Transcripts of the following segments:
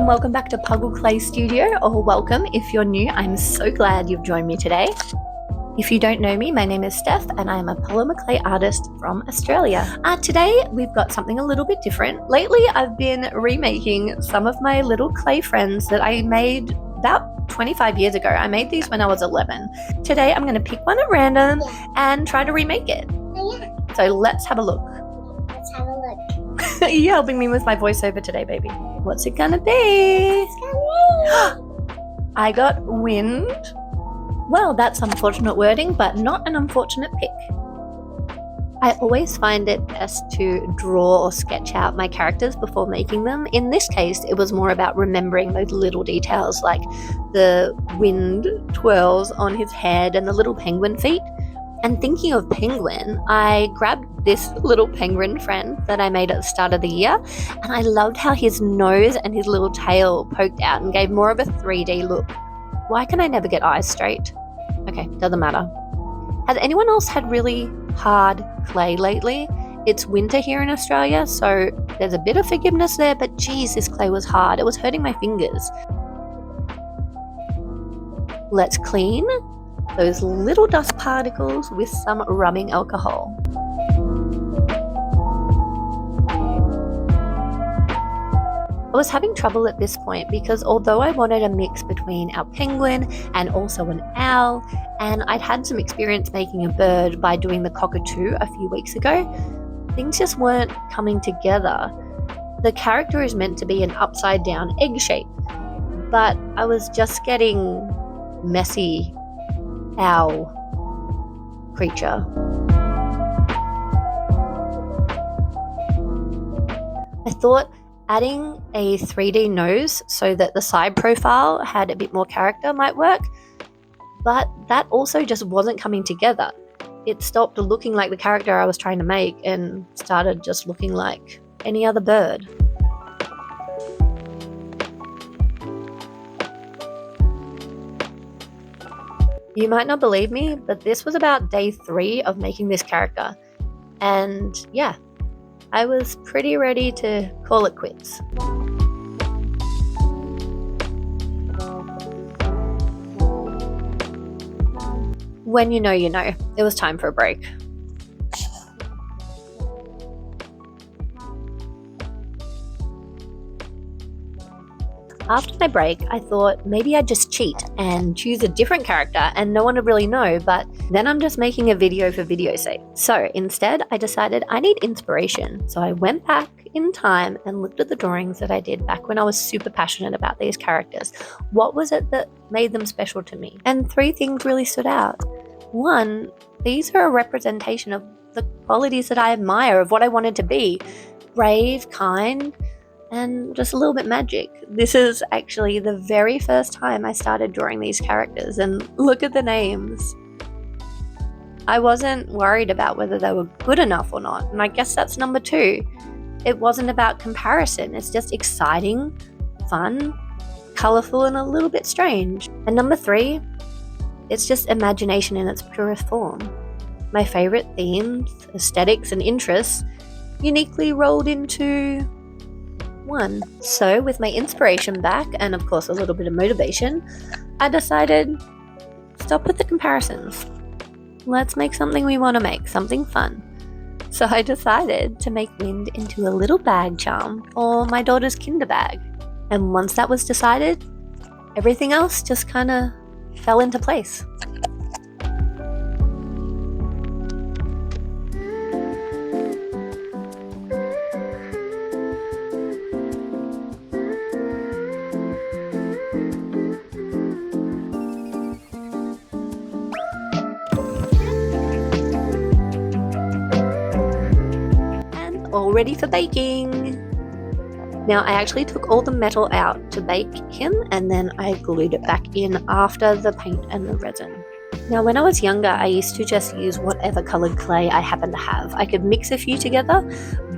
welcome back to Puggle Clay Studio, or welcome if you're new. I'm so glad you've joined me today. If you don't know me, my name is Steph and I am a polymer clay artist from Australia. Today we've got something a little bit different. Lately I've been remaking some of my little clay friends that I made about 25 years ago. I made these when I was 11. Today I'm going to pick one at random and try to remake it. So let's have a look. Let's have a look. You're helping me with my voiceover today, baby. What's it gonna be? I got wind. Well, that's unfortunate wording, but not an unfortunate pick. I always find it best to draw or sketch out my characters before making them. In this case, it was more about remembering those little details like the wind twirls on his head and the little penguin feet. And thinking of penguin, I grabbed this little penguin friend that I made at the start of the year, and I loved how his nose and his little tail poked out and gave more of a 3D look. Why can I never get eyes straight? Okay, doesn't matter. Has anyone else had really hard clay lately? It's winter here in Australia, so there's a bit of forgiveness there, but geez, this clay was hard. It was hurting my fingers. Let's clean those little dust particles with some rubbing alcohol. I was having trouble at this point because although I wanted a mix between our penguin and also an owl, and I'd had some experience making a bird by doing the cockatoo a few weeks ago, things just weren't coming together. The character is meant to be an upside down egg shape, but I was just getting messy owl creature. I thought adding a 3D nose so that the side profile had a bit more character might work, but that also just wasn't coming together. It stopped looking like the character I was trying to make and started just looking like any other bird. You might not believe me, but this was about day 3 of making this character. And yeah, I was pretty ready to call it quits. When you know, it was time for a break. After my break, I thought maybe I'd just cheat and choose a different character and no one would really know, but then I'm just making a video for video's sake. So instead, I decided I need inspiration. So I went back in time and looked at the drawings that I did back when I was super passionate about these characters. What was it that made them special to me? And 3 things really stood out. 1, these are a representation of the qualities that I admire, of what I wanted to be. Brave, kind, and just a little bit magic. This is actually the very first time I started drawing these characters, and look at the names. I wasn't worried about whether they were good enough or not, and I guess that's number 2. It wasn't about comparison, it's just exciting, fun, colourful, and a little bit strange. And number 3, it's just imagination in its purest form. My favourite themes, aesthetics, and interests uniquely rolled into 1. So with my inspiration back and of course a little bit of motivation, I decided stop with the comparisons. Let's make something we want to make, something fun. So I decided to make wind into a little bag charm for my daughter's kinder bag. And once that was decided, everything else just kind of fell into place. All ready for baking. Now I actually took all the metal out to bake him, and then I glued it back in after the paint and the resin. Now when I was younger, I used to just use whatever colored clay I happened to have. I could mix a few together,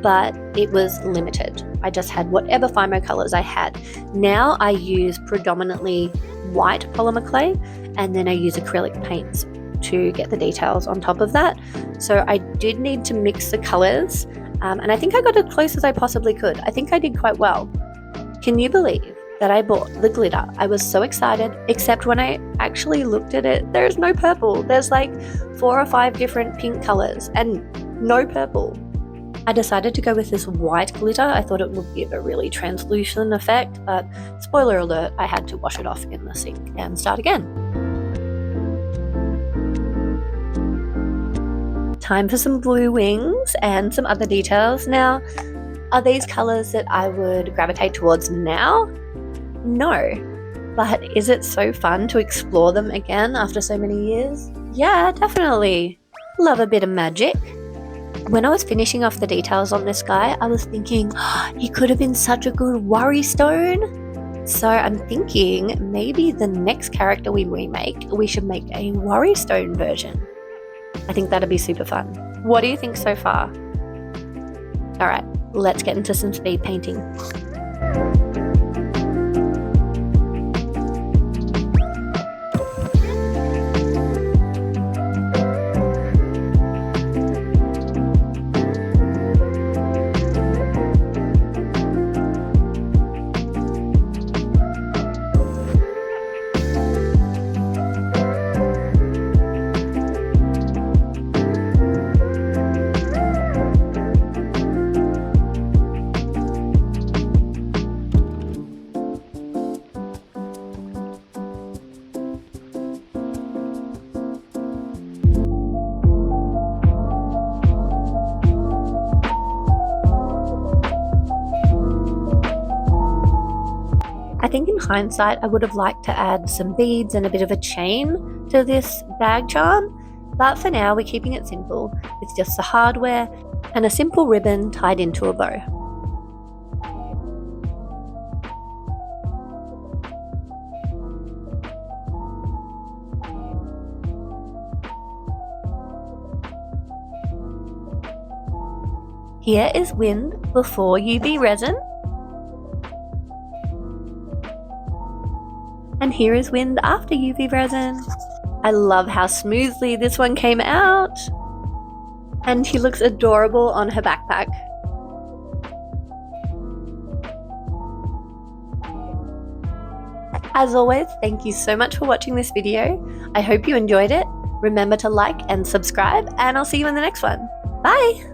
but it was limited. I just had whatever Fimo colors I had. Now I use predominantly white polymer clay, and then I use acrylic paints to get the details on top of that. So I did need to mix the colors. And I think I got as close as I possibly could. I think I did quite well. Can you believe that I bought the glitter. I was so excited, except when I actually looked at it, there's no purple. There's like 4 or 5 different pink colors and no purple. I decided to go with this white glitter. I thought it would give a really translucent effect, but spoiler alert, I had to wash it off in the sink and start again. Time for some blue wings and some other details. Now, are these colors that I would gravitate towards now? No. But is it so fun to explore them again after so many years? Yeah, definitely. Love a bit of magic. When I was finishing off the details on this guy, I was thinking, he could have been such a good worry stone. So I'm thinking maybe the next character we remake, we should make a worry stone version. I think that'd be super fun. What do you think so far? All right, let's get into some speed painting. I think in hindsight, I would have liked to add some beads and a bit of a chain to this bag charm, but for now we're keeping it simple. It's just the hardware and a simple ribbon tied into a bow. Here is wind before UV resin. And here is wind after UV resin. I love how smoothly this one came out. And she looks adorable on her backpack. As always, thank you so much for watching this video. I hope you enjoyed it. Remember to like and subscribe, and I'll see you in the next one. Bye!